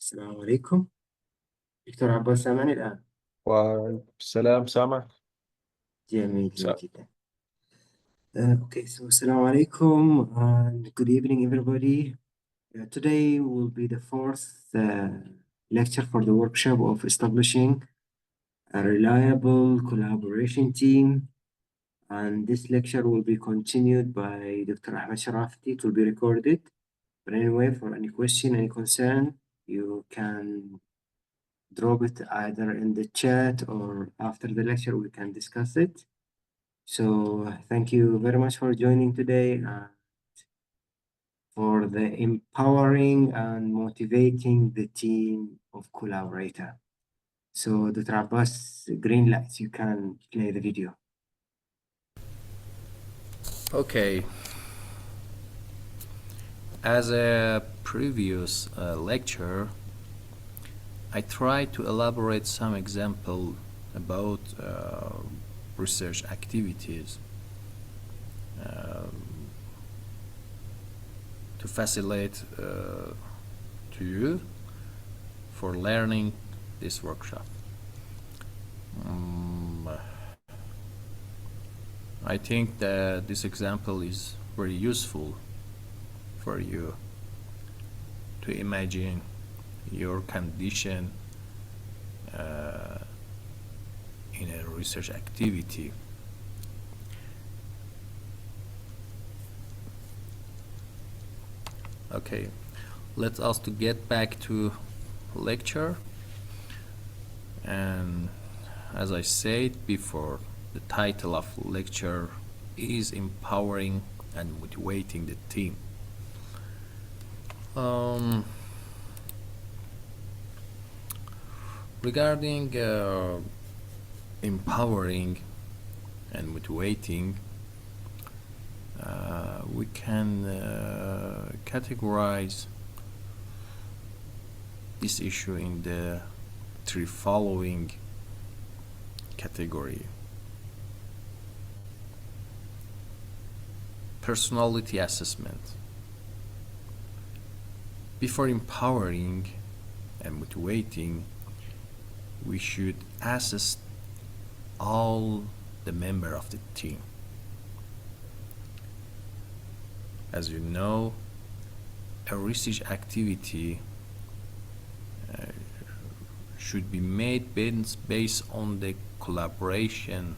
السلام عليكم. دكتور عباس سامعني الآن؟ وعليكم السلام سامع. جميل جدا. Okay, so Assalamu alaikum and good evening, everybody. Today will be the fourth lecture for the workshop of establishing a reliable collaboration team. And this lecture will be continued by Dr. Ahmed Sharafti. It will be recorded. But anyway, for any question, any concern, you can drop it either in the chat or after the lecture we can discuss it. So thank you very much for joining today and for the empowering and motivating the team of collaborator. So Dr. Abbas, green lights, you can play the video. Okay. As a previous lecture, I tried to elaborate some example about research activities to facilitate to you for learning this workshop. I think that this example is very useful for you to imagine your condition in a research activity. Okay, let us to get back to lecture, and as I said before, the title of lecture is empowering and motivating the team. Regarding empowering and motivating, we can categorize this issue in the three following category. Personality assessment. Before empowering and motivating, we should assess all the members of the team. As you know, a research activity should be made based on the collaboration,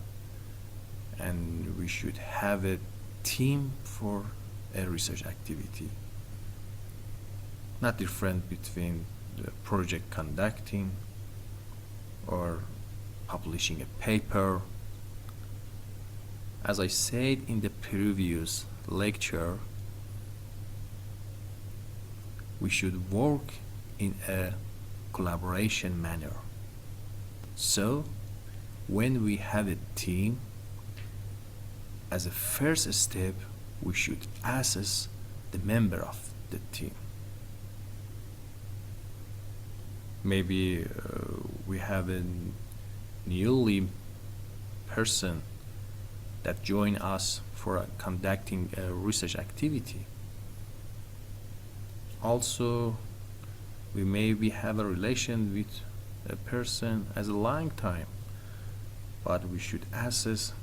and we should have a team for a research activity. Not different between the project conducting or publishing a paper. As I said in the previous lecture, we should work in a collaboration manner. So when we have a team, as a first step, we should assess the member of the team. Maybe we have a newly person that join us for conducting a research activity. Also, we maybe have a relation with a person as a long time, but we should assess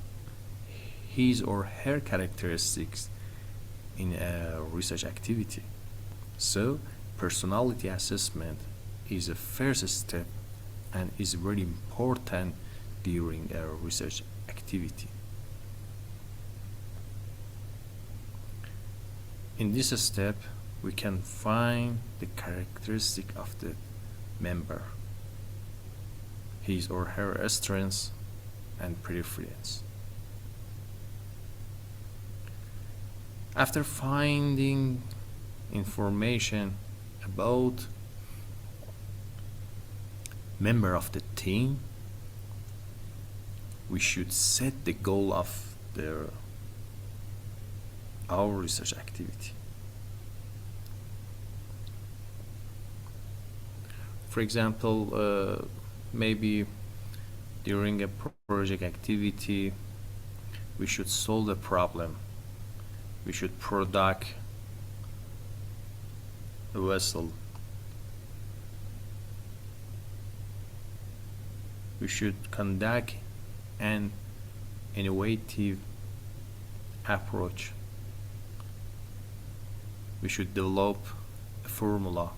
his or her characteristics in a research activity. So, personality assessment is a first step and is very important during a research activity. In this step, we can find the characteristic of the member, his or her strengths and preference. After finding information about member of the team, we should set the goal of our research activity. For example, maybe during a project activity, we should solve a problem. We should produce a vessel we should conduct an innovative approach. We should develop a formula.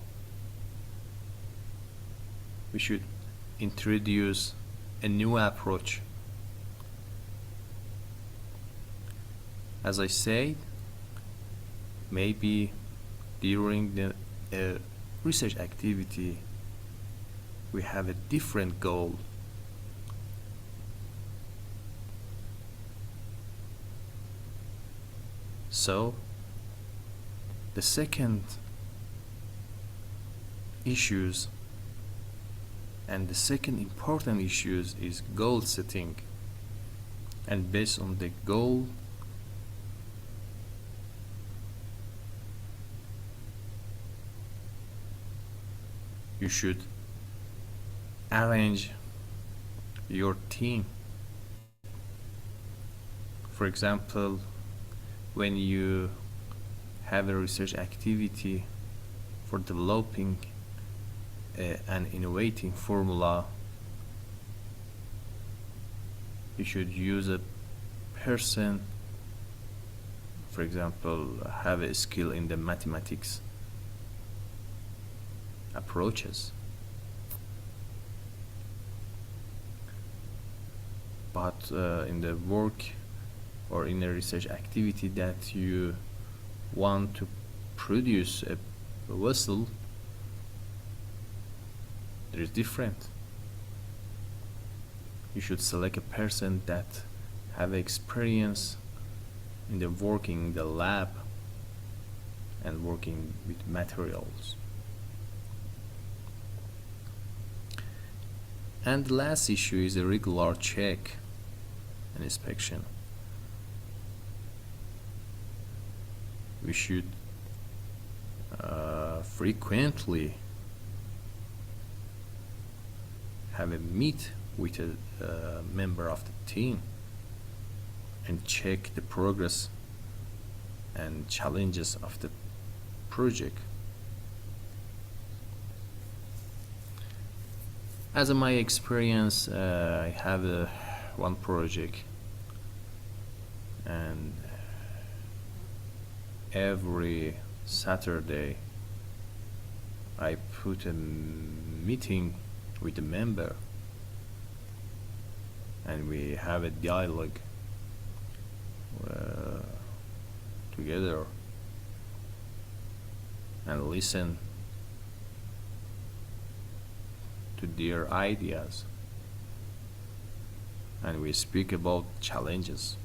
We should introduce a new approach. As I said, maybe during the research activity we have a different goal. So the second issues and the second important issues is goal setting, and based on the goal you should arrange your team. For example, when you have a research activity for developing an innovating formula, you should use a person, for example, have a skill in the mathematics approaches. But in the work or in a research activity that you want to produce a vessel, it is different. You should select a person that have experience in the working in the lab and working with materials. And the last issue is a regular check and inspection. We should frequently have a meet with a member of the team and check the progress and challenges of the project. As in my experience, I have one project, and every Saturday I put a meeting with the member and we have a dialogue together and listen to their ideas, and we speak about challenges.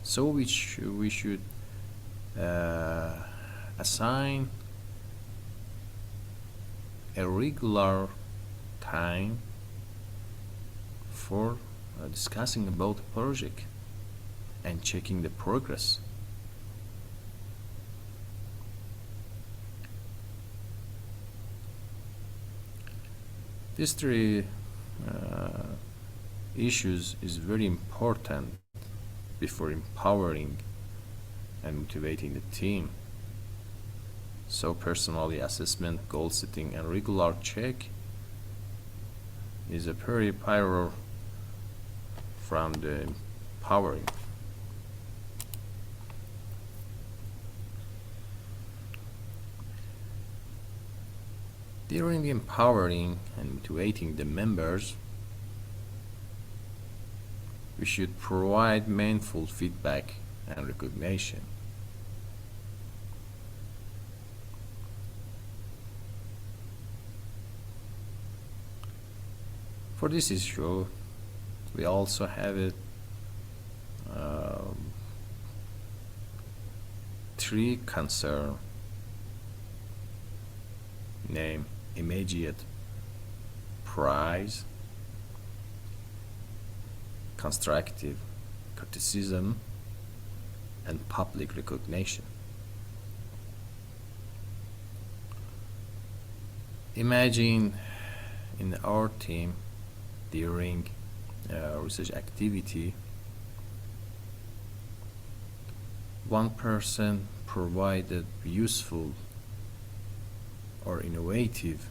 So we should assign a regular time for discussing about the project and checking the progress. These three issues is very important before empowering and motivating the team. So personality assessment, goal setting, and regular check is a very powerful from the empowering. During empowering and motivating the members, we should provide meaningful feedback and recognition. For this issue, we also have it three concerns, named immediate prize, constructive criticism, and public recognition. Imagine in our team during research activity, one person provided useful or innovative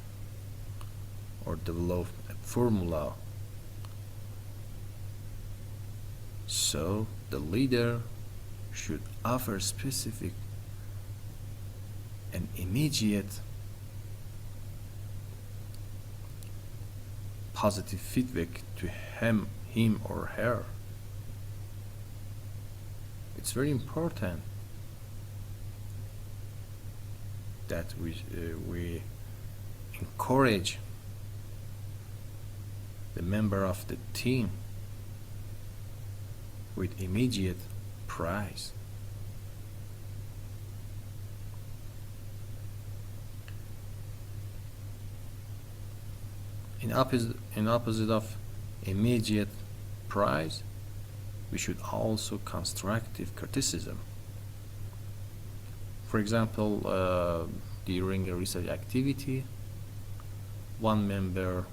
or developed a formula So the leader should offer specific and immediate positive feedback to him or her. It's very important that we encourage the member of the team with immediate praise. In opposite of immediate praise, we should also constructive criticism. For example, during a research activity, one member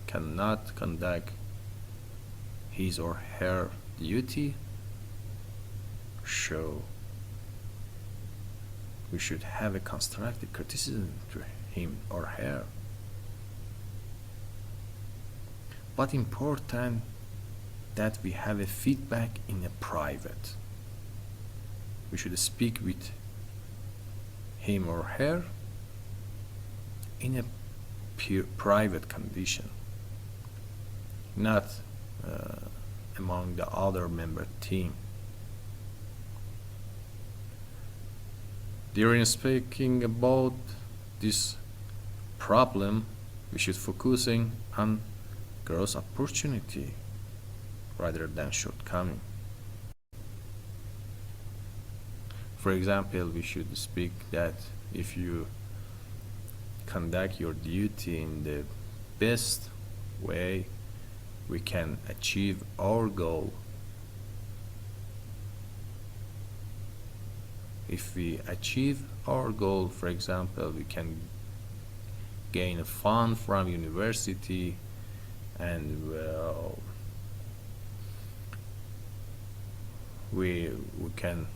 cannot conduct his or her duty, so we should have a constructive criticism to him or her. But important that we have a feedback in a private. We should speak with him or her in a pure private condition, not among the other member team. During speaking about this problem, we should focusing on growth opportunity rather than shortcoming. For example, we should speak that if you conduct your duty in the best way, we can achieve our goal. If we achieve our goal, for example, we can gain a fund from university, and we can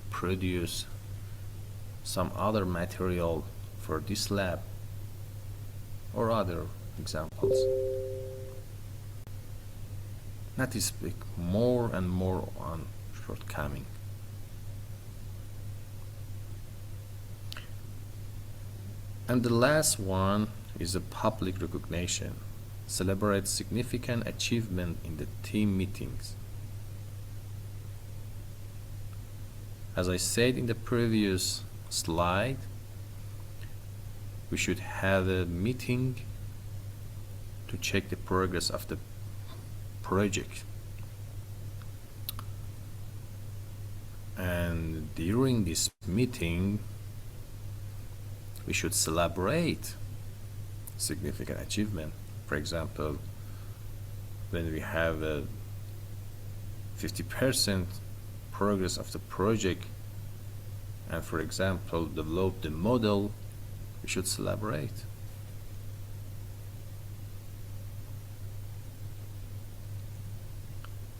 produce some other material for this lab, or other examples. Not to speak more and more on shortcoming. And the last one is a public recognition. Celebrate significant achievement in the team meetings. As I said in the previous slide, we should have a meeting to check the progress of the project. And during this meeting, we should celebrate significant achievement. For example, when we have a 50% progress of the project, and for example, develop the model, we should celebrate.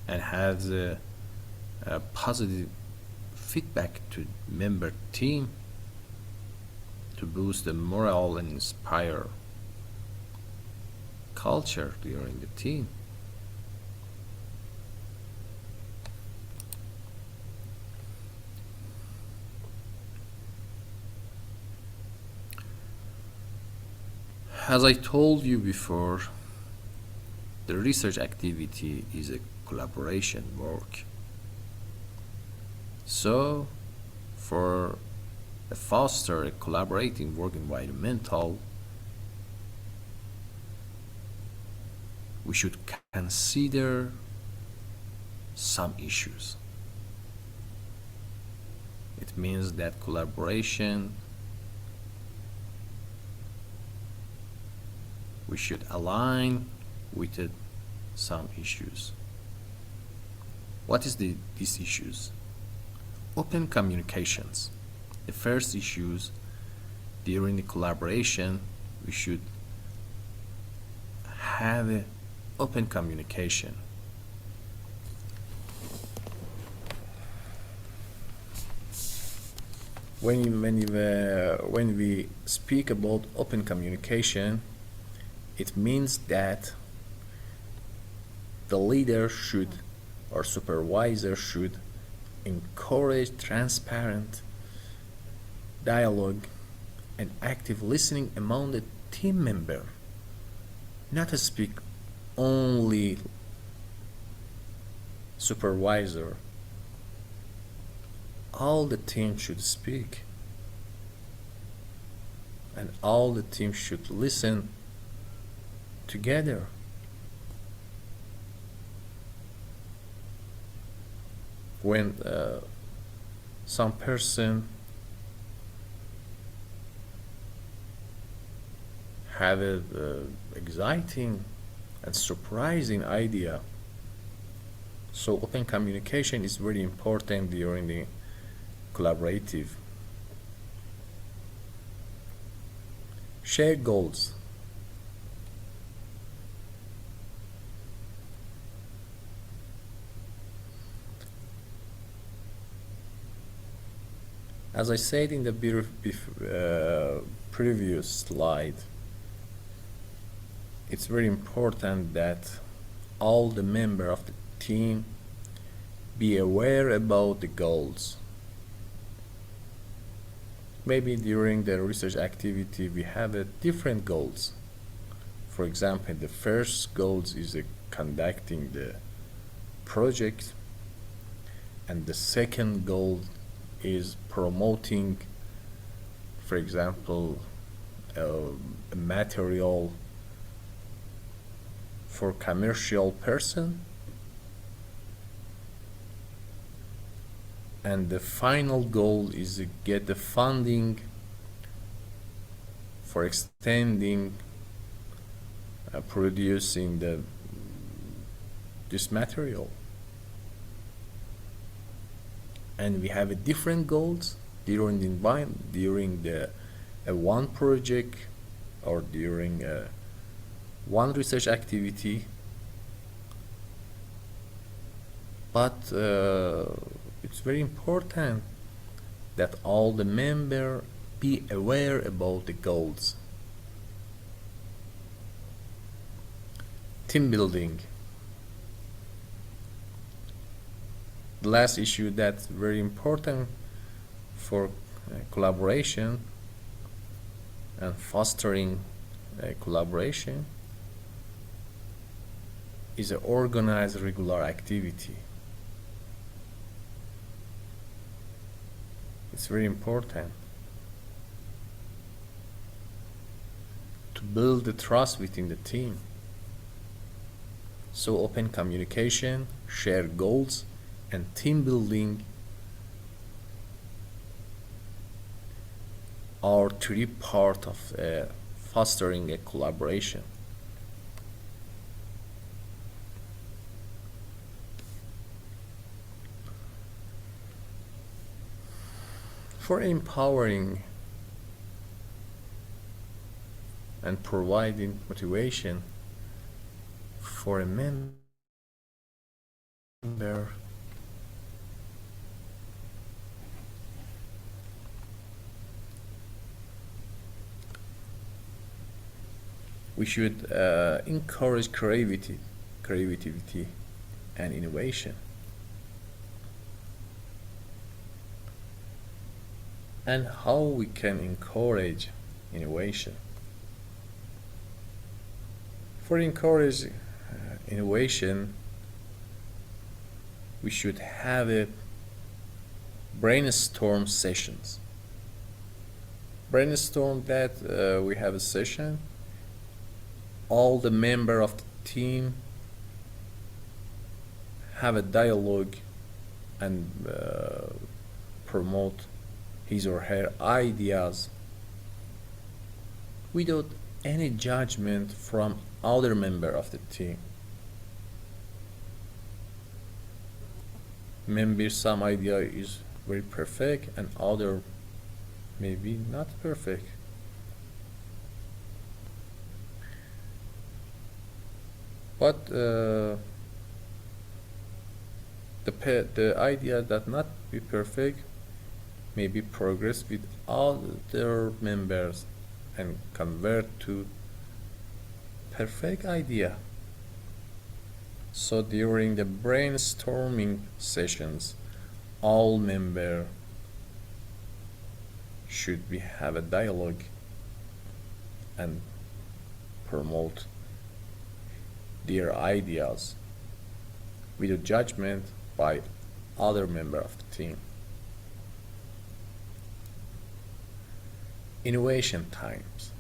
And have a positive feedback to member team to boost the morale and inspire culture during the team. As I told you before, the research activity is a collaboration work. So, for foster a collaborating work environmental, we should consider some issues. It means that collaboration, we should align with some issues. What is these issues? Open communications. The first issues during the collaboration, we should have an open communication. When we speak about open communication, it means that the leader should or supervisor should encourage transparent dialogue and active listening among the team member, not to speak only supervisor. All the team should speak, and all the team should listen together. When some person have an exciting and surprising idea, so open communication is very important during the collaborative. Share goals. As I said in the previous slide, it's very important that all the members of the team be aware about the goals. Maybe during the research activity we have different goals. For example, the first goal is conducting the project, and the second goal is promoting, for example, a material for commercial person, and the final goal is to get the funding for extending producing this material. And we have different goals during the one project or during one research activity, but it's very important that all the members be aware about the goals. Team building. The last issue that's very important for collaboration and fostering collaboration is an organized regular activity. It's very important to build the trust within the team. So open communication, shared goals, and team building are three parts of fostering a collaboration. For empowering and providing motivation for a member, we should encourage creativity and innovation. And how we can encourage innovation? For encourage innovation, we should have a brainstorm sessions. Brainstorm that we have a session, all the members of the team have a dialogue and promote his or her ideas without any judgment from other member of the team. Maybe some idea is very perfect and other maybe not perfect. But the idea that not be perfect maybe progress with other members and convert to perfect idea. So during the brainstorming sessions, all members should have a dialogue and promote their ideas with judgment by other members of the team. Innovation times.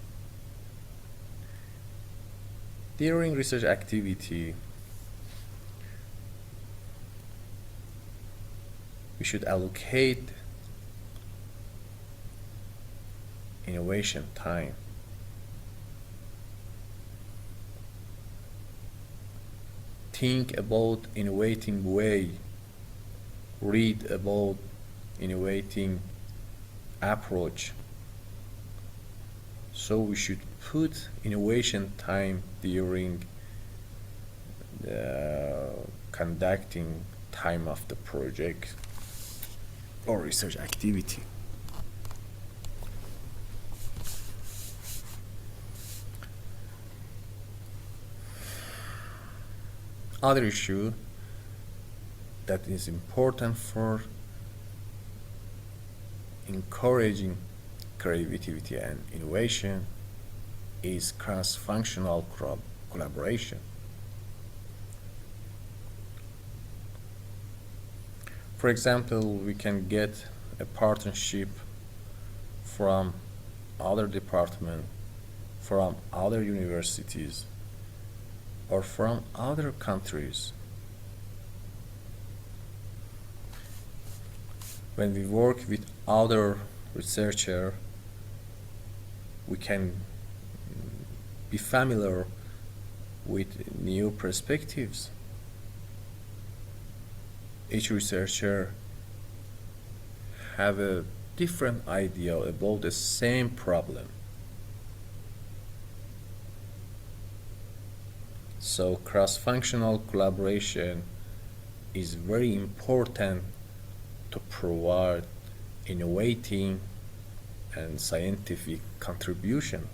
During research activity, we should allocate innovation time. Think about innovating way, read about innovating approach. So we should put innovation time during the conducting time of the project or research activity. Other issue that is important for encouraging creativity and innovation is cross-functional collaboration. For example, we can get a partnership from other departments, from other universities, or from other countries. When we work with other researchers, we can be familiar with new perspectives. Each researcher have a different idea about the same problem. So cross-functional collaboration is very important to provide innovating and scientific contribution.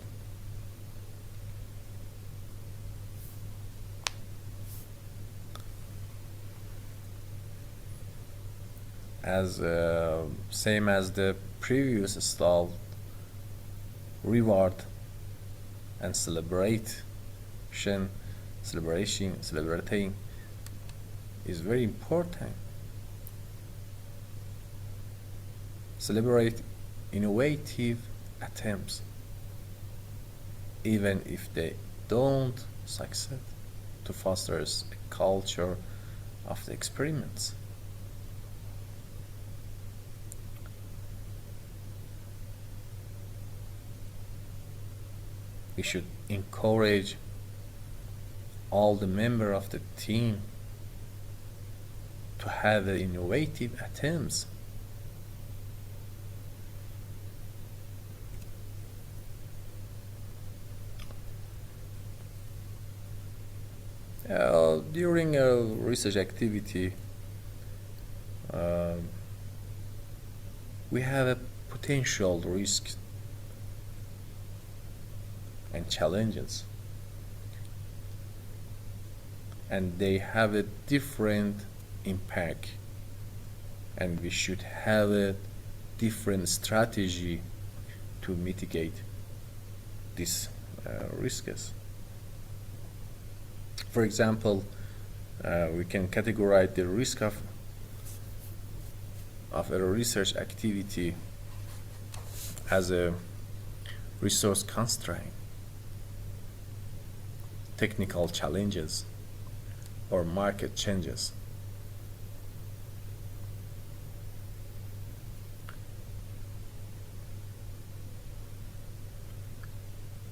As same as the previous style, reward and celebrating is very important. Celebrate innovative attempts, even if they don't succeed, to foster a culture of the experiments. We should encourage all the members of the team to have innovative attempts. During a research activity, we have a potential risks and challenges, and they have a different impact, and we should have a different strategy to mitigate these risks. For example, we can categorize the risk of a research activity as a resource constraint, technical challenges, or market changes.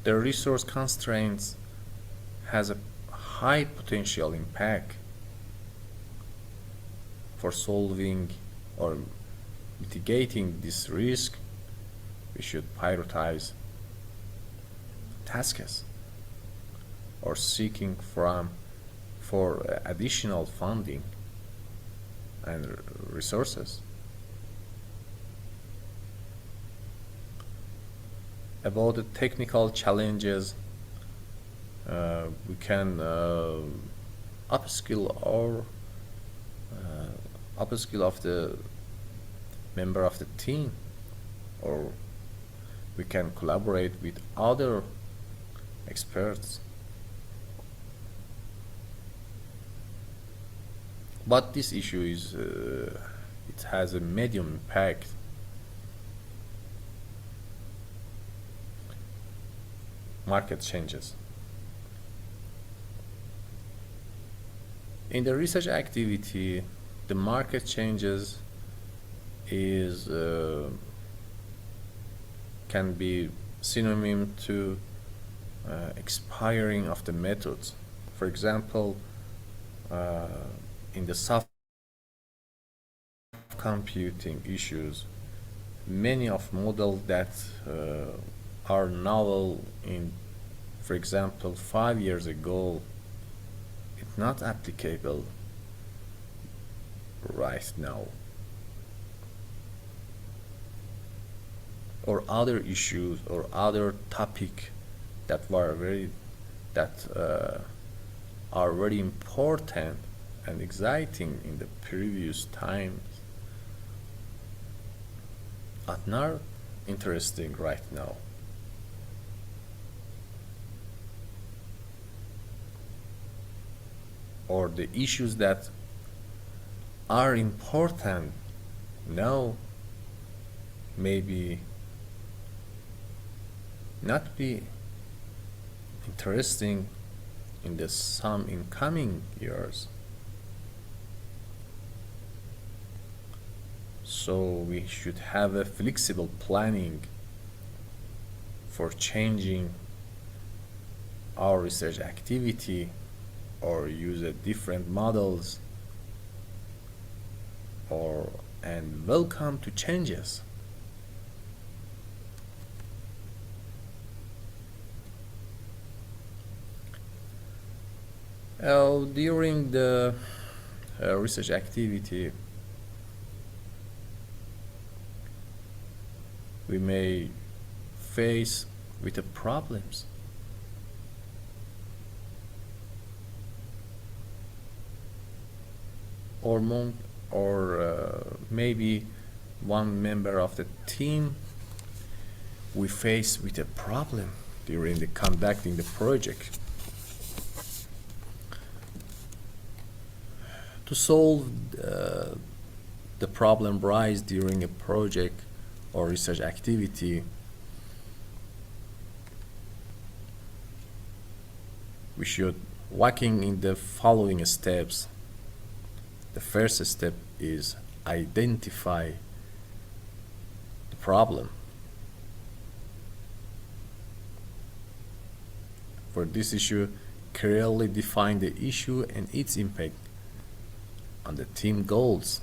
The resource constraints has a high potential impact for solving or mitigating this risk. We should prioritize tasks or seeking for additional funding and resources. About the technical challenges, we can upskill or upskill of the member of the team, or we can collaborate with other experts. But this issue is it has a medium impact. Market changes. In the research activity, the market changes is can be synonym to expiring of the methods. For example, in the soft computing issues, many of models that are novel in, for example, 5 years ago, it's not applicable right now. Or other issues or other topic that were are very important and exciting in the previous times are not interesting right now. Or the issues that are important now maybe not be interesting in the some incoming years. So we should have a flexible planning for changing our research activity or use a different models and welcome to changes. During the research activity, we may face with the problems. Or maybe one member of the team we face with a problem during the conducting the project. To solve the problem rise during a project or research activity, we should walking in the following steps. The first step is identify the problem. For this issue, clearly define the issue and its impact on the team goals.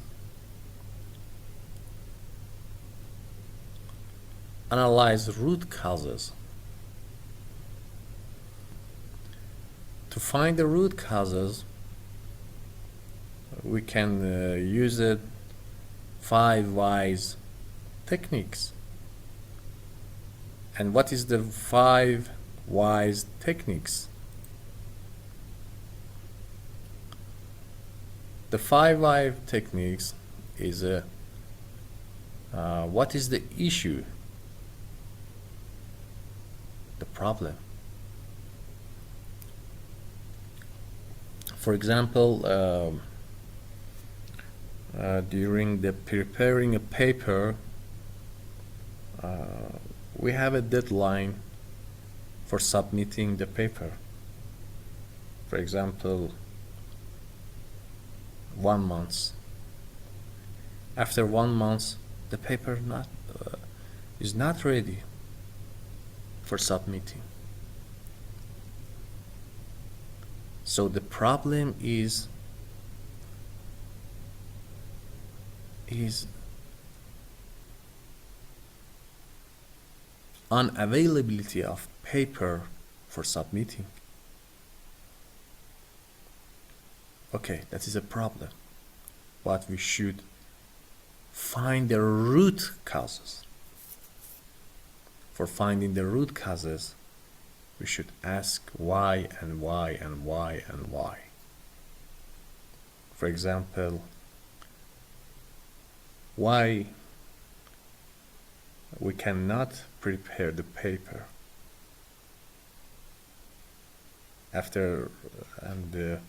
Analyze root causes. To find the root causes, we can use 5 whys techniques. And what is the 5 whys techniques? The 5 why techniques is what is the issue, the problem. For example, during the preparing a paper, we have a deadline for submitting the paper. For example, 1 month. After 1 month, the paper is not ready for submitting. So the problem is unavailability of paper for submitting. Okay, that is a problem, but we should find the root causes. For finding the root causes, we should ask why and why and why and why. for example, why we cannot prepare the paper after, and the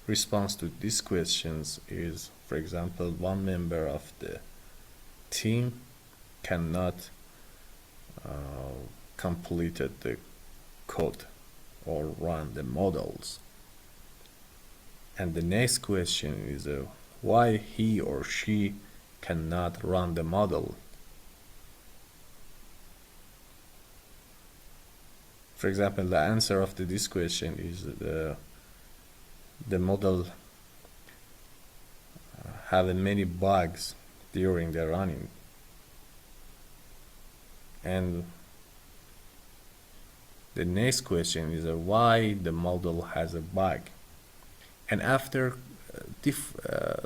response to these questions is, for example, one member of the team cannot completed the code or run the models. And the next question is why he or she cannot run the model. For example, the answer of this question is the model have many bugs during the running. And the next question is why the model has a bug. And after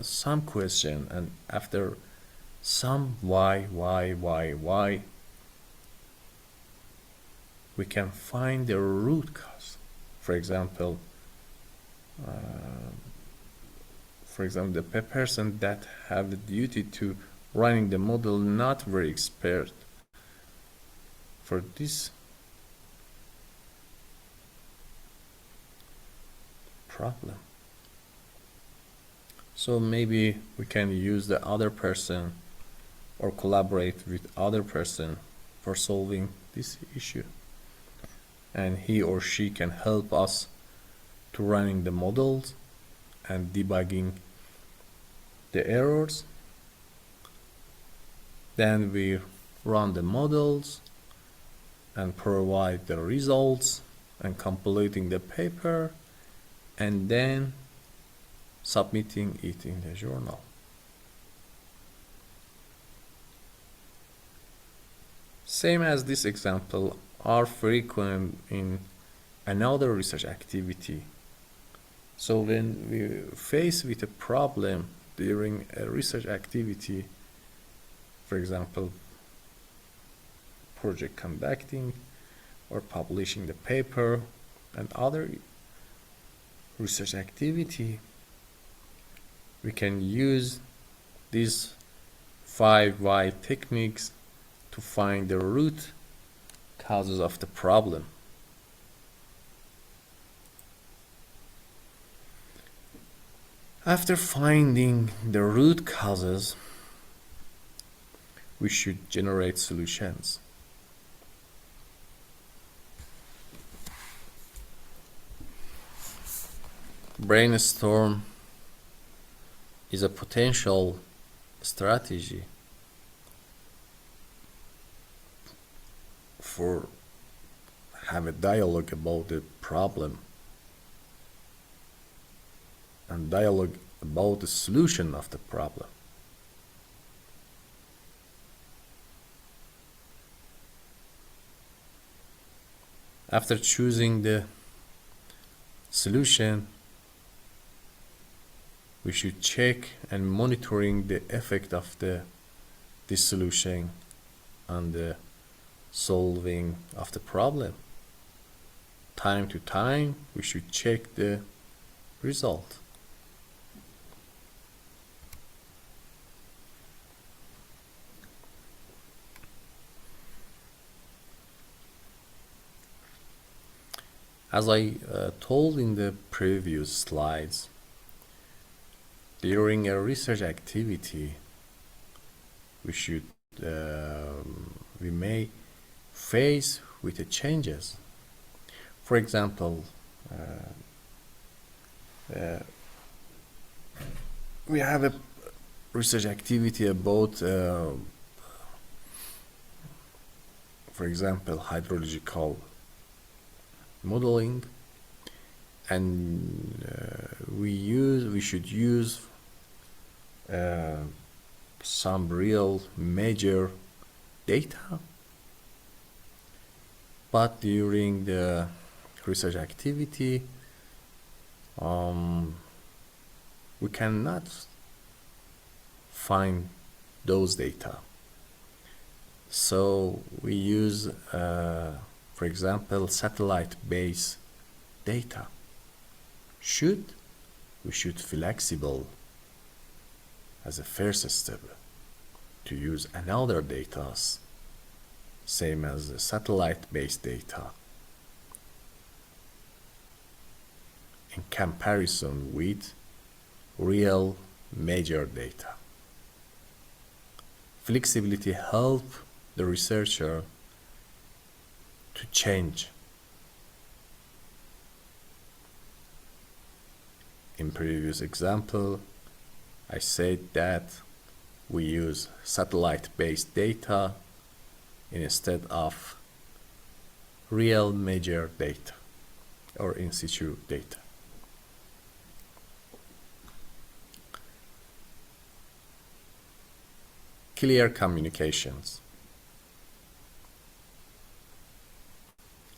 some question and after some why, we can find the root cause. For example, the person that have the duty to running the model not very expert for this problem. So maybe we can use the other person or collaborate with other person for solving this issue. And he or she can help us to running the models and debugging the errors. Then we run the models and provide the results and completing the paper and then submitting it in the journal. Same as this example are frequent in another research activity. So when we face with a problem during a research activity, for example, project conducting or publishing the paper and other research activity, we can use these 5 why techniques to find the root causes of the problem. After finding the root causes, we should generate solutions. Brainstorm is a potential strategy for have a dialogue about the problem and dialogue about the solution of the problem. After choosing the solution, we should check and monitoring the effect of this solution on the solving of the problem. Time to time, we should check the result. As I told in the previous slides, during a research activity, we may face with the changes. For example, we have a research activity about, for example, hydrological modeling, and we should use some real major data, but during the research activity we cannot find those data. So we use for example, satellite-based data. We should flexible as a first step to use another data, same as the satellite-based data, in comparison with real major data. Flexibility helps the researcher to change. In previous example, I said that we use satellite-based data instead of real major data or in situ data. Clear communications.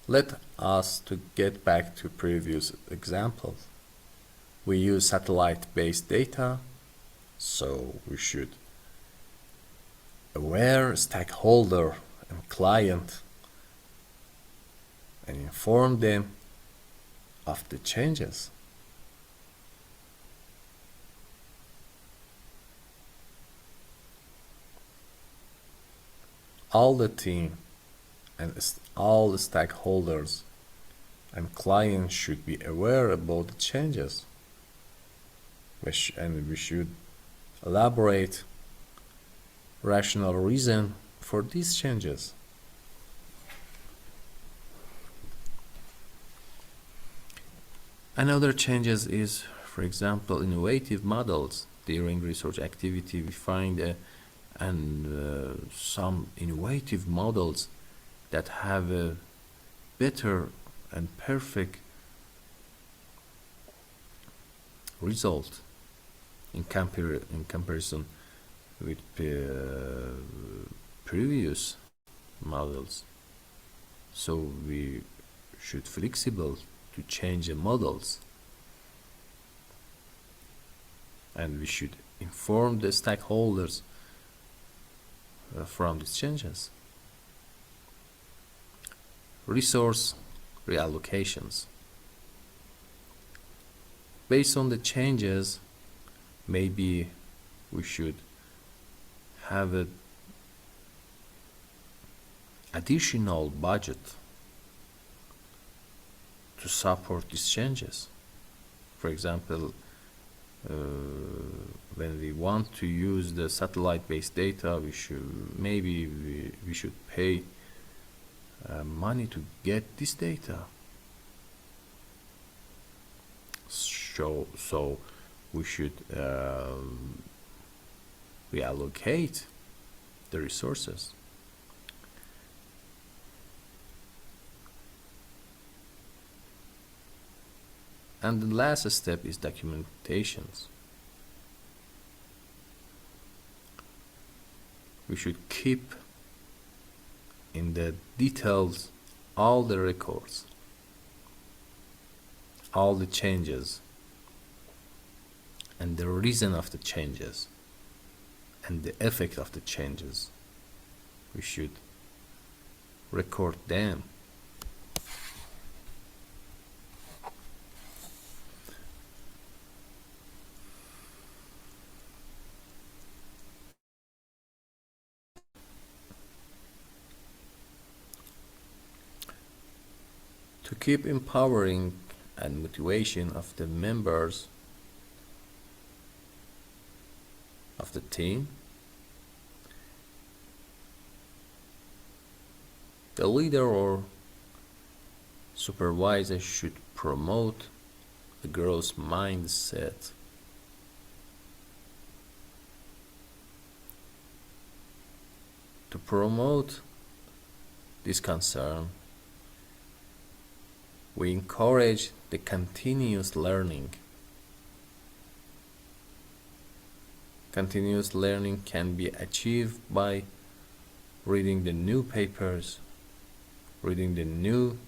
Let us to get back to previous examples. We use satellite-based data, so we should aware stakeholder and client and inform them of the changes. All the team and all the stakeholders and clients should be aware about the changes, and we should elaborate rational reason for these changes. Another changes is, for example, innovative models. During research activity, we find some innovative models that have a better and perfect result in comparison with previous models. So we should flexible to change the models, and we should inform the stakeholders from these changes. Resource reallocations. Based on the changes, maybe we should have an additional budget to support these changes. For example, when we want to use the satellite-based data, we should pay money to get this data. So we should reallocate the resources. And the last step is documentations. We should keep in the details all the records, all the changes, and the reason of the changes, and the effect of the changes. We should record them. To keep empowering and motivation of the members of the team, the leader or supervisor should promote the growth mindset. To promote this concern, we encourage the continuous learning. Continuous learning can be achieved by reading the new papers, reading the new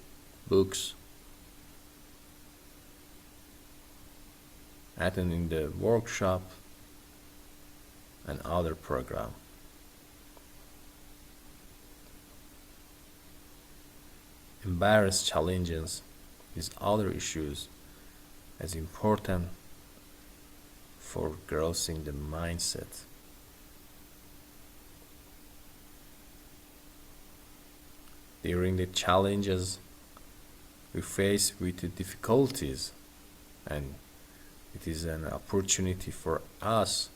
books, attending the workshop and other program. Embrace challenges is other issues as important for growing the mindset. During the challenges we face with the difficulties, and it is an opportunity for us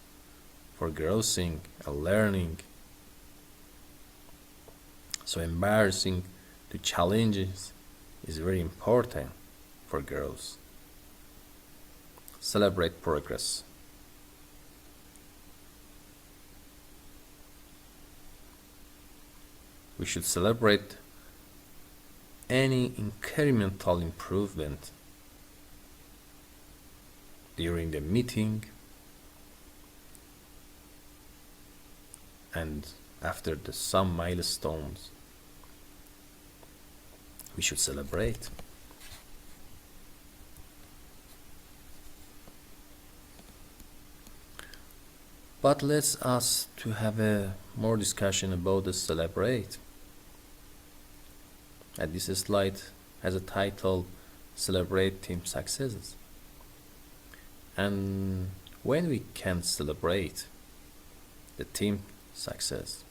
for growing and learning. So embracing the challenges is very important for growth. Celebrate progress. We should celebrate any incremental improvement during the meeting and after some milestones. We should celebrate. But let's us to have a more discussion about the celebrate. And this slide has a title, Celebrate Team Successes. And when we can celebrate the team success,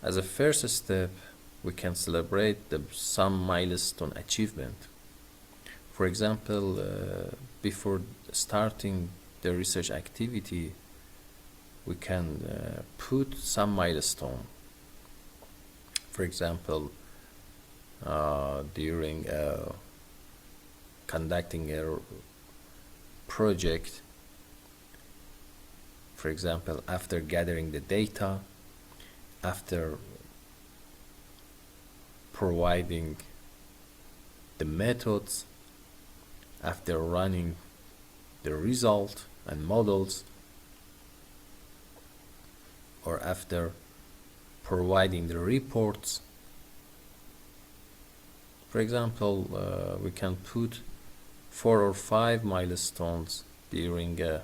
as a first step, we can celebrate some milestone achievement. For example, before starting the research activity, we can put some milestone. For example, during conducting a project, for example, after gathering the data, after providing the methods, after running the result and models, or after providing the reports. For example, we can put 4 or 5 milestones during a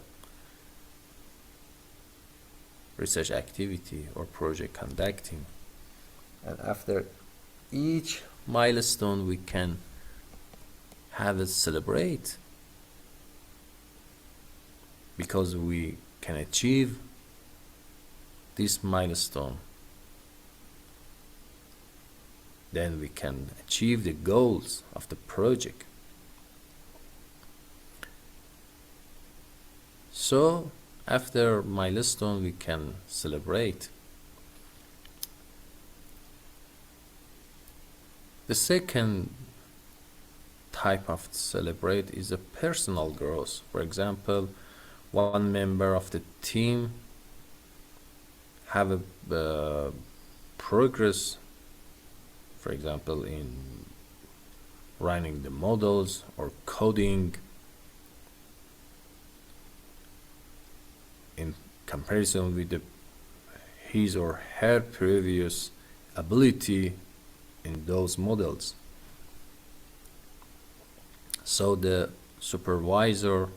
research activity or project conducting, and after each milestone we can have a celebrate, because we can achieve this milestone. Then we can achieve the goals of the project. So after milestone we can celebrate. The second type of celebrate is a personal growth. For example, one member of the team have a progress, for example, in running the models or coding in comparison with his or her previous ability in those models. So the supervisor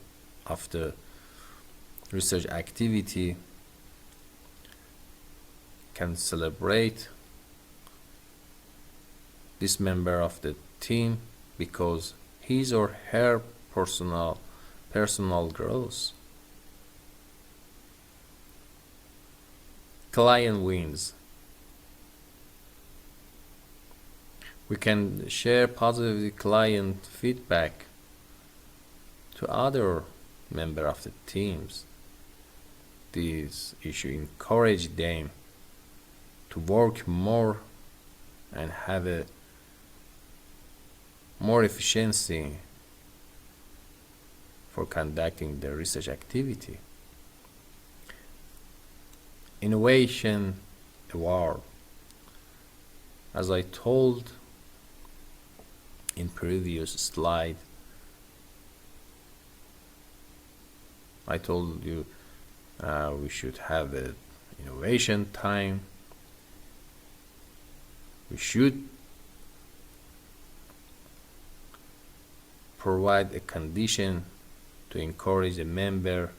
of the research activity can celebrate this member of the team because his or her personal growth. Client wins. We can share positive client feedback to other members of the teams. This issue encourage them to work more and have a more efficiency for conducting the research activity. Innovation award. As I told in previous slide, I told you we should have an innovation time. We should provide a condition to encourage a member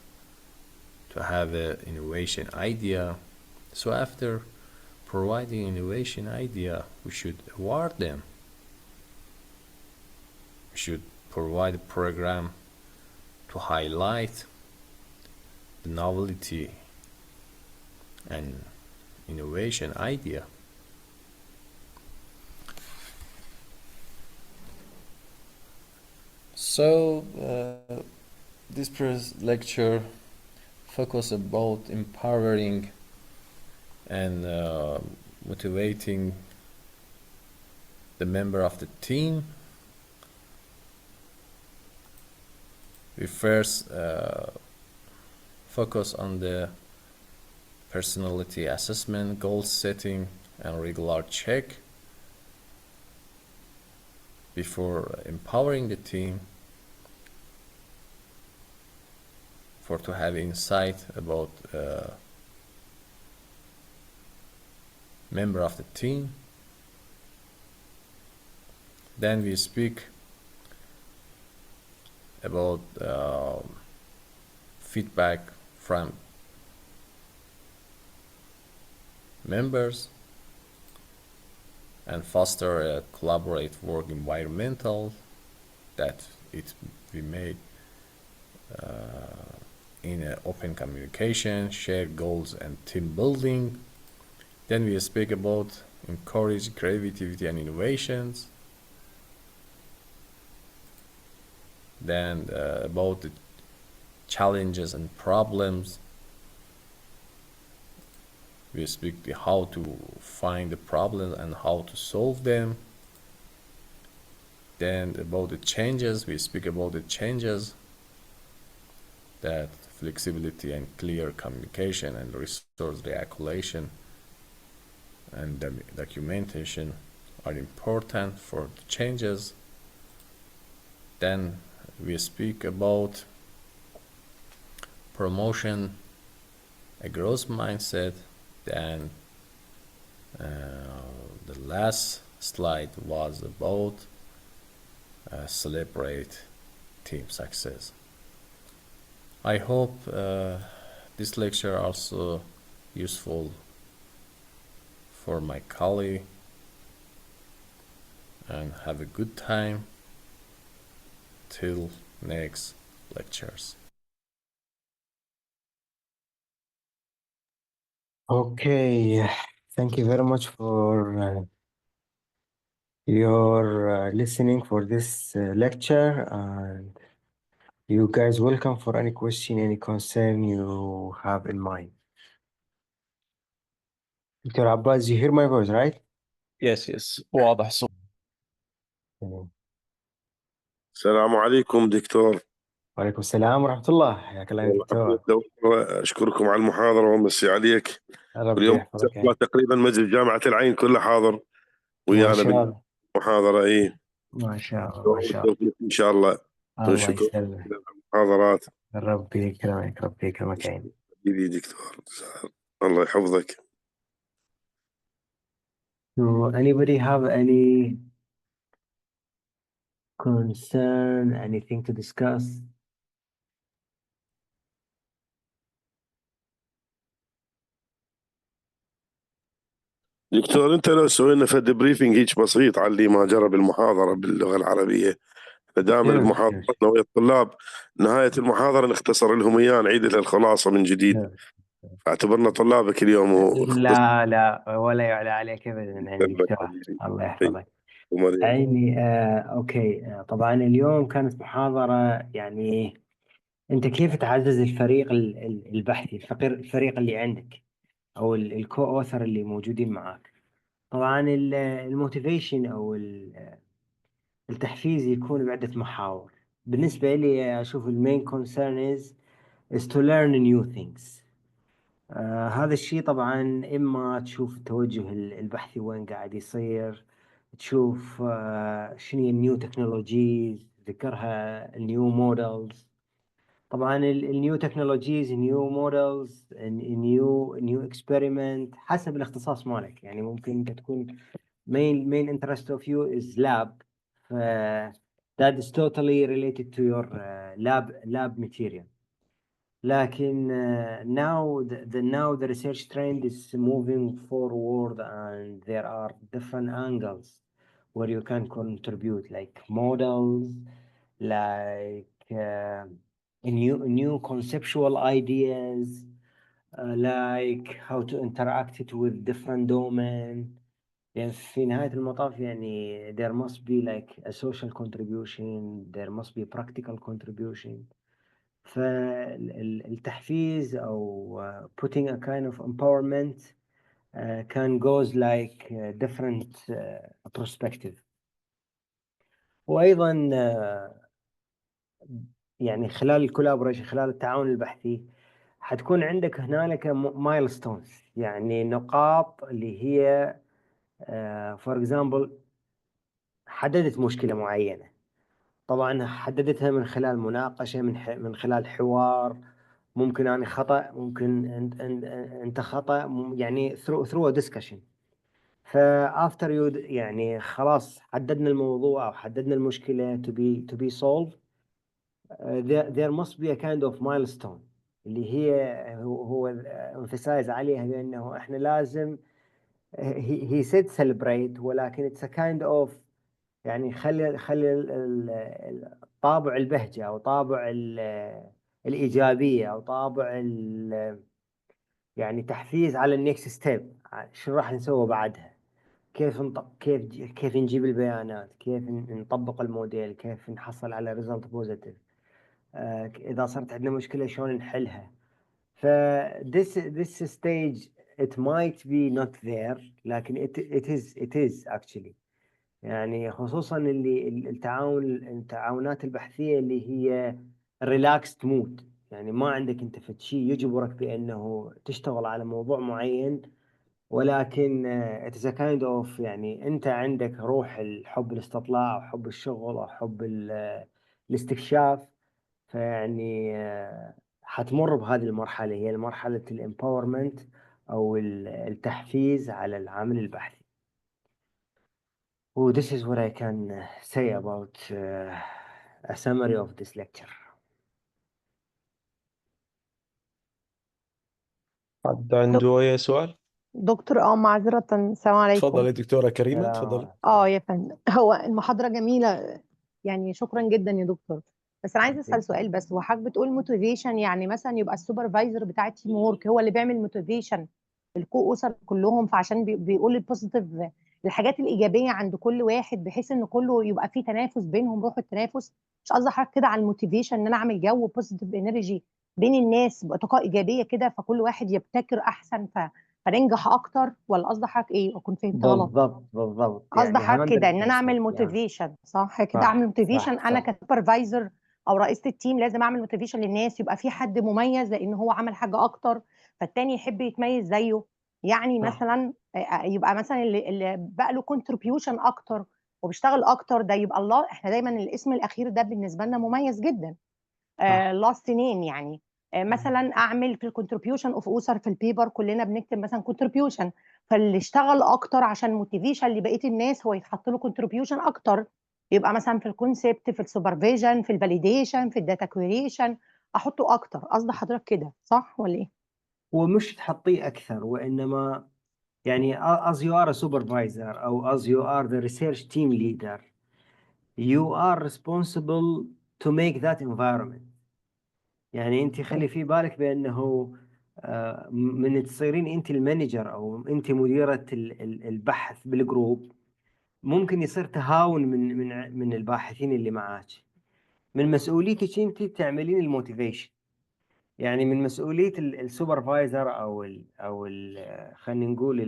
to have an innovation idea. So after providing innovation idea, we should award them. should provide a program to highlight the novelty and innovation idea. So this lecture focus about empowering and motivating the member of the team. We first focus on the personality assessment, goal setting, and regular check before empowering the team for to have insight about member of the team. Then we speak about feedback from members and foster a collaborative work environmental that it be made in an open communication, shared goals, and team building. Then we speak about encourage creativity and innovations. Then about the challenges and problems. We speak how to find the problem and how to solve them. Then about the changes, we speak about the changes, that flexibility and clear communication and resource reallocation and documentation are important for the changes. Then we speak about promotion, a growth mindset. Then the last slide was about celebrate team success. I hope this lecture also useful for my colleague, and have a good time till next lectures. Okay, thank you very much for your listening for this lecture, and you guys welcome for any question, any concern you have in mind. Dr. Abbas, you hear my voice, right? Yes, واضح صوت. السلام عليكم دكتور. وعليكم السلام ورحمة الله، حياك الله يا دكتور. أشكركم على المحاضرة ومسي عليك. ربي اليوم يحفظك. تقريبا مجلس جامعة العين كله حاضر ما ويانا شاء الله. بالمحاضرة. ما شاء الله ما شاء الله. إن شاء الله. الله يسلمك. المحاضرات. ربي يكرمك ربي يكرمك عيني. دكتور الله يحفظك. So anybody have any concern, anything to discuss? دكتور أنت لو سوينا فد بريفنج هيك بسيط على اللي ما جرب المحاضرة باللغة العربية، دائما بمحاضرتنا ويا الطلاب نهاية المحاضرة نختصر لهم إياه، نعيد لها الخلاصة من جديد. اعتبرنا طلابك اليوم. لا ولا يعلى عليك ابدا عندي دكتور. الله يحفظك عيني. اوكي. طبعا اليوم كانت محاضرة، يعني انت كيف تعزز الفريق البحثي، الفريق اللي عندك او الكو اوثر اللي موجودين معاك. طبعا الموتيفيشن او التحفيز يكون بعدة محاور. بالنسبة لي اشوف المين كونسيرن is to learn new things. هذا الشيء طبعا إما تشوف التوجه البحثي وين قاعد يصير، تشوف شنو النيو تكنولوجيز ذكرها، النيو مودلز. طبعا النيو تكنولوجيز، نيو مودلز، نيو اكسبيرمنت حسب الاختصاص مالك. يعني ممكن انت تكون main interest of you is lab, that is totally related to your lab material. لكن now the research trend is moving forward and there are different angles where you can contribute like models, like new conceptual ideas, like how to interact it with different domain. يعني في نهاية المطاف يعني there must be like a social contribution, there must be practical contribution. فالتحفيز أو putting a kind of empowerment can goes like different perspective. وأيضا يعني خلال الكولابوريشن، خلال التعاون البحثي حتكون عندك هنالك مايلستونز، يعني نقاط اللي هي for example حددت مشكلة معينة، طبعا حددتها من خلال مناقشة، من خلال حوار، ممكن يعني خطأ، ممكن انت خطأ، يعني through a discussion. after you يعني خلاص حددنا الموضوع أو حددنا المشكلة to be solved, there must be a kind of milestone اللي هو emphasize عليها بأنه احنا لازم he said celebrate، ولكن it's a kind of يعني خلي طابع البهجة أو طابع الإيجابية أو طابع يعني تحفيز على النكست ستيب، شو راح نسوي بعدها، كيف نجيب البيانات، كيف نطبق الموديل، كيف نحصل على ريزلت بوزيتيف، إذا صارت عندنا مشكلة شلون نحلها. ف this stage it might be not there، لكن it is actually، يعني خصوصا اللي التعاونات البحثية اللي هي relaxed mood، يعني ما عندك انت في شيء يجبرك بأنه تشتغل على موضوع معين، ولكن it is a kind of يعني انت عندك روح الحب الاستطلاع او حب الشغل او حب الاستكشاف. فيعني حتمر بهذه المرحلة، هي مرحلة الامباورمنت او التحفيز على العمل البحثي. Oh, this is what I can say about a summary of this lecture. حد عنده أي سؤال؟ دكتور معذرة، السلام عليكم. تفضلي دكتورة كريمة، تفضلي. يا فندم، هو المحاضرة جميلة يعني، شكرا جدا يا دكتور. بس انا عايزه اسال سؤال بس. هو حضرتك بتقول موتيفيشن، يعني مثلا يبقى السوبرفايزر بتاع التيم وورك هو اللي بيعمل موتيفيشن الكو اسر كلهم، فعشان بيقول البوزيتيف، الحاجات الايجابيه عند كل واحد، بحيث ان كله يبقى فيه تنافس بينهم، روح التنافس. مش قصدي حضرتك كده على الموتيفيشن ان انا اعمل جو بوزيتيف انرجي بين الناس بطاقه ايجابيه كده، فكل واحد يبتكر احسن فننجح اكتر، ولا قصدي حضرتك ايه؟ اكون فهمت غلط. بالضبط قصدي يعني حضرتك كده ان انا 100% اعمل موتيفيشن، صح كده؟ صح، اعمل موتيفيشن صح، انا صح. كسوبرفايزر او رئيسه التيم، لازم اعمل موتيفيشن للناس، يبقى في حد مميز لان هو عمل حاجه اكتر، فالتاني يحب يتميز زيه. يعني صح. مثلا يبقى مثلا اللي بقى له كونتريبيوشن اكتر وبيشتغل اكتر، ده يبقى الله. احنا دايما الاسم الاخير ده بالنسبه لنا مميز جدا. لاست نيم يعني. مثلا اعمل في الكونتريبيوشن اوف اوسر في البيبر، كلنا بنكتب مثلا كونتريبيوشن، فاللي اشتغل اكتر عشان موتيفيشن لبقيه الناس هو يتحط له كونتريبيوشن اكتر. يبقى مثلا في الكونسبت، في السوبرفيجن، في الفاليديشن، في الداتا كويريشن، احطه اكتر. قصد حضرتك كده صح ولا ايه؟ ومش تحطيه اكثر، وانما يعني as you are a supervisor او as you are the research team leader, you are responsible to make that environment. يعني انت خلي في بالك بانه من تصيرين انت المانجر او انت مديرة البحث بالجروب، ممكن يصير تهاون من الباحثين اللي معاك. من مسؤوليتك انت تعملين الموتيفيشن، يعني من مسؤولية السوبرفايزر خلينا نقول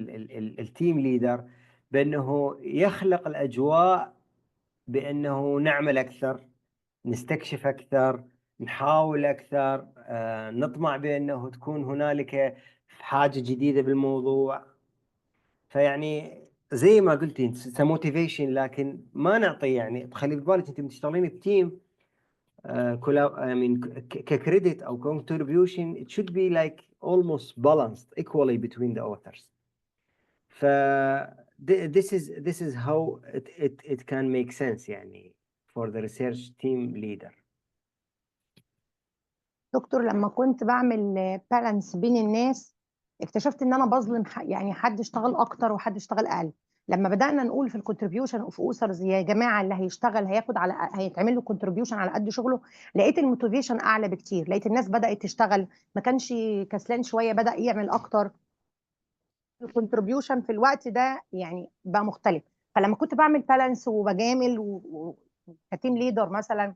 التيم ليدر بأنه يخلق الأجواء بأنه نعمل أكثر، نستكشف أكثر، نحاول أكثر، نطمع بأنه تكون هنالك حاجة جديدة بالموضوع. فيعني زي ما قلتي انت موتيفيشن، لكن ما نعطي يعني خلي بالك انت بتشتغلين بتيم I mean كcredit أو contribution it should be like almost balanced equally between the authors. ف this is how it can make sense يعني for the research team leader. دكتور، لما كنت بعمل بالانس بين الناس، اكتشفت ان انا بظلم يعني حد اشتغل اكتر وحد اشتغل اقل. لما بدانا نقول في الكونتريبيوشن اوف اوثرز يا جماعه اللي هيشتغل هيتعمل له كونتريبيوشن على قد شغله، لقيت الموتيفيشن اعلى بكتير، لقيت الناس بدات تشتغل، ما كانش كسلان شويه، بدا يعمل اكتر. الكونتريبيوشن في الوقت ده يعني بقى مختلف. فلما كنت بعمل بالانس وبجامل كتيم ليدر مثلا،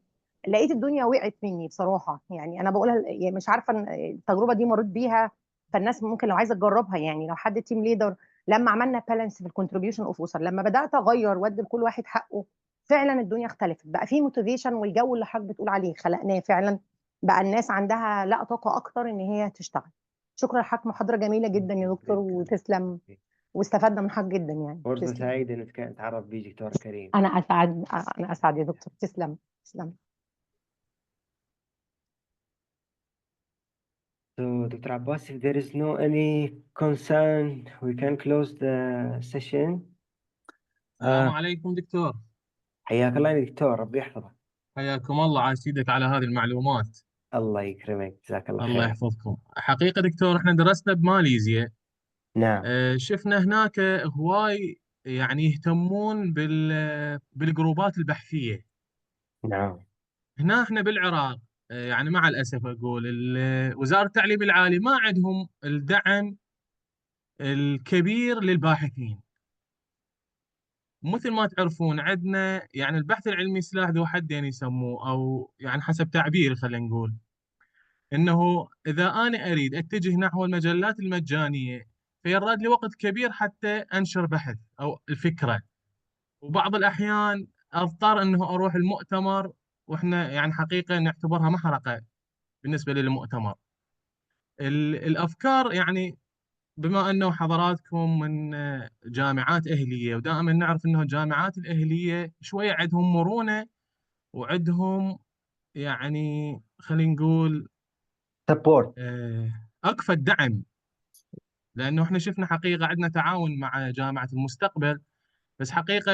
لقيت الدنيا وقعت مني بصراحه. يعني انا بقولها يعني مش عارفه التجربه دي مريت بيها، فالناس ممكن لو عايزه تجربها، يعني لو حد تيم ليدر لما عملنا بالانس في الكونتريبيوشن اوف اسر، لما بدات اغير وادي لكل واحد حقه، فعلا الدنيا اختلفت، بقى في موتيفيشن، والجو اللي حضرتك بتقول عليه خلقناه فعلا، بقى الناس عندها لا طاقه اكتر ان هي تشتغل. شكرا لحضرتك، محاضره جميله جدا يا دكتور، وتسلم، واستفدنا من حضرتك جدا يعني. فرصة تسلم. سعيدة إنك تعرف بيك دكتور كريم. انا اسعد يا دكتور، تسلم تسلم. So, Dr. Abbas, if there is no any concern, we can close the session. السلام عليكم دكتور. حياك الله يا دكتور، ربي يحفظك. حياكم الله، عاشيدك على هذه المعلومات. الله يكرمك، جزاك الله الله خير. يحفظكم. حقيقة دكتور احنا درسنا بماليزيا، نعم. شفنا هناك هواي يعني يهتمون بالجروبات البحثية. نعم. هنا احنا بالعراق يعني مع الأسف أقول وزارة التعليم العالي ما عندهم الدعم الكبير للباحثين. مثل ما تعرفون عندنا يعني البحث العلمي سلاح ذو حدين يسموه، أو يعني حسب تعبير خلينا نقول انه اذا انا اريد اتجه نحو المجلات المجانيه فيراد لي وقت كبير حتى انشر بحث او الفكره، وبعض الاحيان اضطر انه اروح المؤتمر، واحنا يعني حقيقه نعتبرها محرقه بالنسبه للمؤتمر. الافكار يعني بما انه حضراتكم من جامعات اهليه، ودائما نعرف انه الجامعات الاهليه شويه عندهم مرونه وعندهم يعني خلينا نقول سبورت. اكفى الدعم، لانه احنا شفنا حقيقه عندنا تعاون مع جامعه المستقبل، بس حقيقه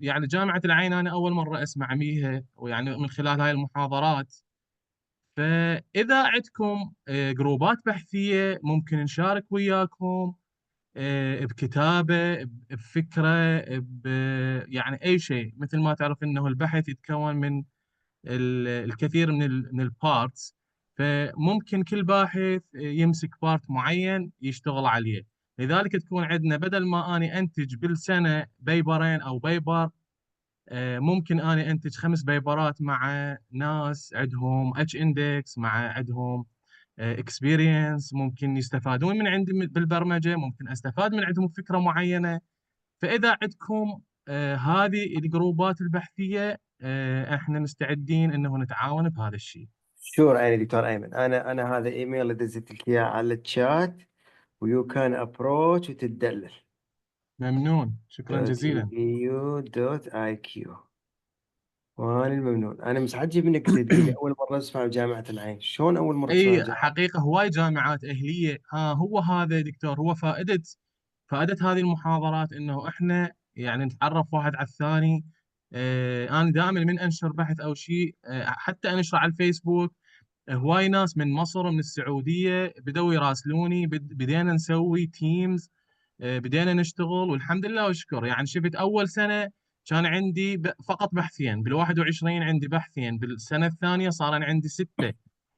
يعني جامعه العين انا اول مره اسمع بيها، ويعني من خلال هاي المحاضرات. فاذا عندكم جروبات بحثيه ممكن نشارك وياكم بكتابه، بفكره، يعني اي شيء. مثل ما تعرف انه البحث يتكون من الكثير من البارتس، فممكن كل باحث يمسك بارت معين يشتغل عليه. لذلك تكون عندنا بدل ما أنا أنتج بالسنة بيبرين أو بيبر، ممكن أنا أنتج 5 بيبرات مع ناس عندهم اتش اندكس، مع عندهم اكسبيرينس، ممكن يستفادون من عندي بالبرمجة، ممكن استفاد من عندهم فكرة معينة. فإذا عندكم هذه الجروبات البحثية احنا مستعدين انه نتعاون بهذا الشيء. شور عيني دكتور ايمن، انا هذا ايميل اللي دزيت لك اياه على الشات، ويو كان ابروتش وتدلل. ممنون، شكرا جزيلا. edu.iq. وانا الممنون، انا مستعجب انك تقول لي اول مره اسمع بجامعه العين. شلون اول مره تسمع اي بجامعه؟ حقيقه هواي جامعات اهليه. هو هذا دكتور، هو فائده هذه المحاضرات انه احنا يعني نتعرف واحد على الثاني. انا دائما من انشر بحث او شيء حتى انشره على الفيسبوك، هواي ناس من مصر ومن السعوديه بدوا يراسلوني، بدينا نسوي تيمز، بدينا نشتغل والحمد لله والشكر. يعني شفت اول سنه كان عندي فقط بحثين، بال21 عندي بحثين، بالسنه الثانيه صار عندي 6،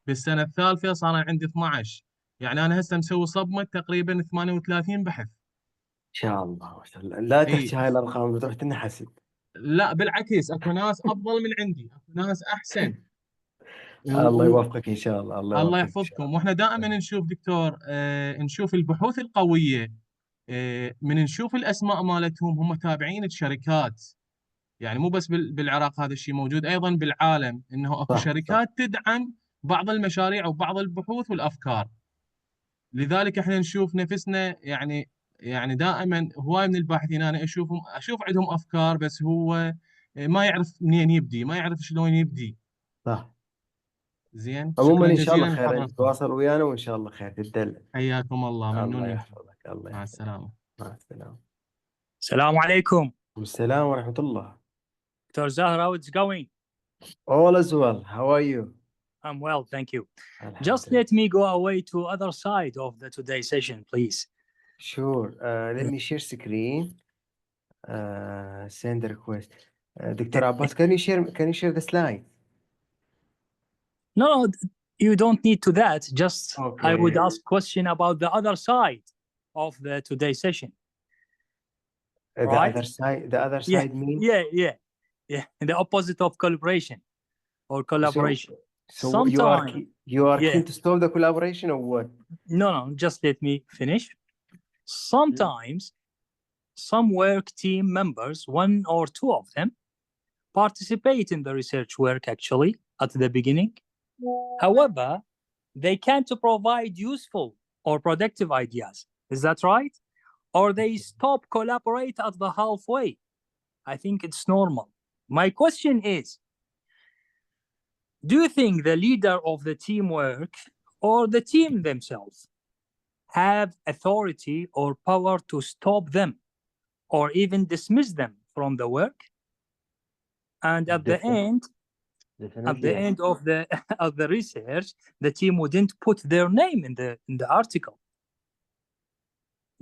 بالسنه الثالثه صار عندي 12. يعني انا هسه مسوي صبمه تقريبا 38 بحث. ان شاء الله ما شاء الله. لا اي تحكي هاي الارقام بتروح تنحسد. لا بالعكس، اكو ناس افضل من عندي، اكو ناس احسن. الله يوفقك ان شاء الله، الله الله يوفقك ان شاء يحفظكم. الله. واحنا دائما نشوف دكتور نشوف البحوث القويه، من نشوف الاسماء مالتهم هم تابعين الشركات. يعني مو بس بالعراق، هذا الشيء موجود ايضا بالعالم، انه اكو صح صح. شركات تدعم بعض المشاريع وبعض البحوث والافكار. لذلك احنا نشوف نفسنا يعني دائما هواي من الباحثين انا اشوف عندهم افكار، بس هو ما يعرف منين يبدي، ما يعرف شلون يبدي. صح. زين، عموما شكرا ان شاء الله جزيلا خير، انت لحضراتكم. تواصل ويانا وان شاء الله خير تدلل. حياكم الله، ممنون الله منكم. يحفظك، الله مع يحفظك. السلامه. مع السلامه. السلام عليكم. والسلام ورحمه الله. Dr. Zahra, how it's going? All is well. How are you? I'm well, thank you. Just Alhamdulillah. let me go away to other side of the today session, please. Sure. Let me share screen. send a request. Dr. Abbas, can you share the slide? No, you don't need to that. Just I would Okay. ask question about the other side of the today's session. The Right? other side means? Yeah. The opposite of collaboration or collaboration. So Sometimes you are keen to stop the collaboration or what? No, just let me finish. Sometimes some work team members, one or two of them, participate in the research work actually at the beginning. However, they can't provide useful or productive ideas. Is that right? Or they stop collaborate at the halfway. I think it's normal. My question is, do you think the leader of the teamwork or the team themselves have authority or power to stop them or even dismiss them from the work? And at the end of the research, the team wouldn't put their name in the article.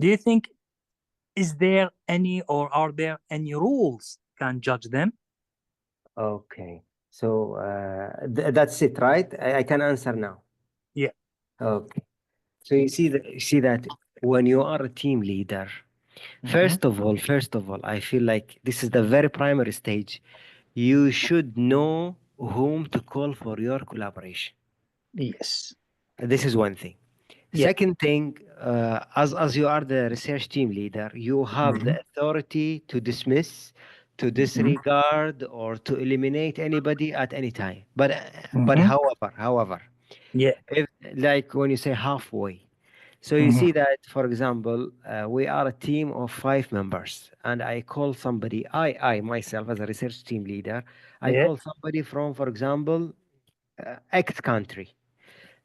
Do you think is there any or are there any rules can judge them? Okay. So that's it, right? I can answer now. Yeah. Okay. So you see that when you are a team leader, first of all, I feel like this is the very primary stage. You should know whom to call for your collaboration. Yes. This is one thing. Yeah. Second thing, as you are the research team leader, you have the authority to dismiss, to disregard, or to eliminate anybody at any time. But however, Yeah. if, like when you say halfway, so you see that, for example, we are a team of 5 members, and I call somebody, I myself as a research team leader, I call somebody from, for example, X country.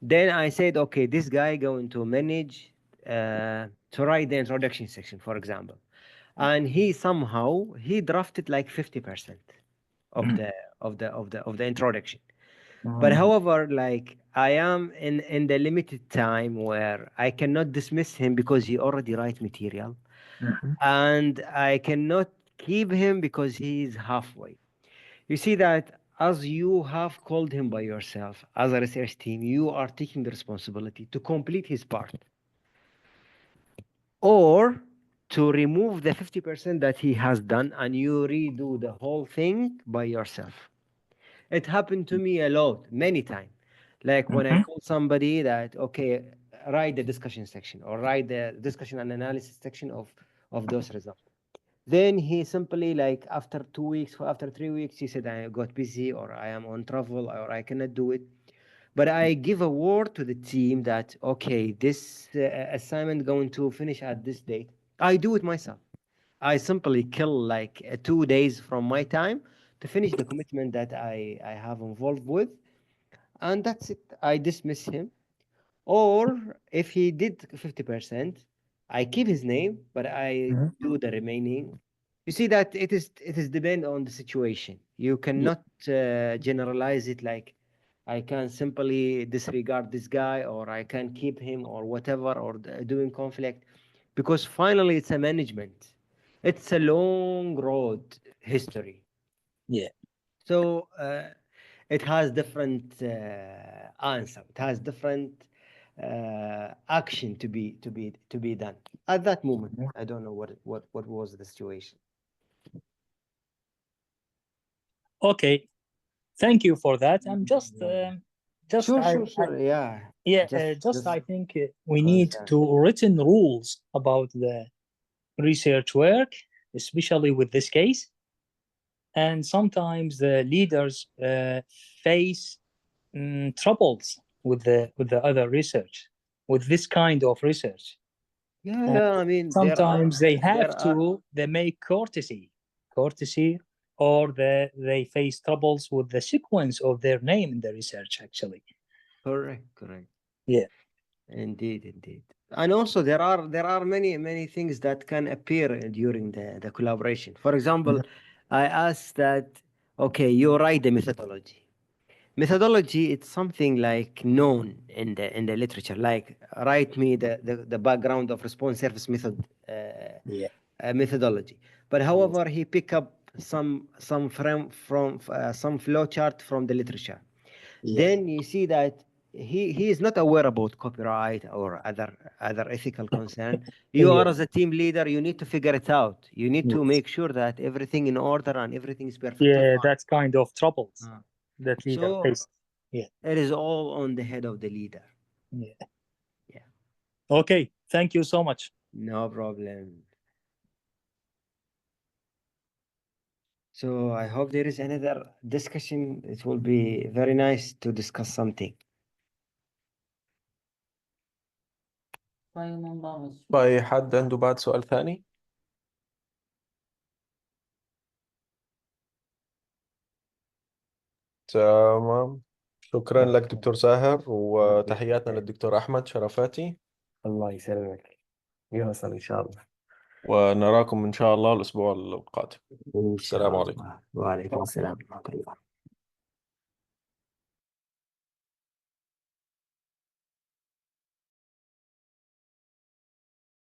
Then I said, okay, this guy going to manage to write the introduction section, for example, and he drafted like 50% of the introduction. But however, like I am in the limited time where I cannot dismiss him because he already write material, and I cannot keep him because he is halfway. You see that as you have called him by yourself as a research team, you are taking the responsibility to complete his part or to remove the 50% that he has done and you redo the whole thing by yourself. It happened to me a lot, many times. Like when I call somebody that, okay, write the discussion section or write the discussion and analysis section of those results. Then he simply, like after 2 weeks or after 3 weeks, he said, I got busy or I am on travel or I cannot do it. But I give a word to the team that, okay, this assignment going to finish at this date. I do it myself. I simply kill like 2 days from my time to finish the commitment that I have involved with. And that's it. I dismiss him. Or if he did 50%, I keep his name, but I do the remaining. You see that it is depend on the situation. You cannot generalize it like I can simply disregard this guy or I can keep him or whatever or doing conflict, because finally it's a management. It's a long road history. Yeah. So it has different answer. It has different action to be done at that moment. I don't know what was the situation. Okay, thank you for that. I'm just sure. I think we need to written rules about the research work, especially with this case. And sometimes the leaders face troubles with the other research, with this kind of research. I mean, sometimes they make courtesy, or they face troubles with the sequence of their name in the research, actually. Correct. Yeah. Indeed. And also there are many things that can appear during the collaboration. For example, I asked that, okay, you write the methodology. Methodology, it's something like known in the literature, like write me the background of response surface method methodology. but however he pick up some some flow chart from the literature. Then you see that he is not aware about copyright or other ethical concern. You are as a team leader, you need to figure it out. You need to make sure that everything in order and everything is perfect. Yeah, that's kind of troubles that leader So faced. Yeah. it is all on the head of the leader. Yeah. Okay, thank you so much. No problem. So I hope there is another discussion. It will be very nice to discuss something. طيب حد عنده بعد سؤال ثاني؟ تمام، شكرا لك دكتور ساهر، وتحياتنا للدكتور أحمد شرفاتي، الله يسلمك. يوصل إن شاء الله. ونراكم إن شاء الله الأسبوع القادم. إن شاء السلام عليكم. الله. وعليكم السلام ورحمة الله.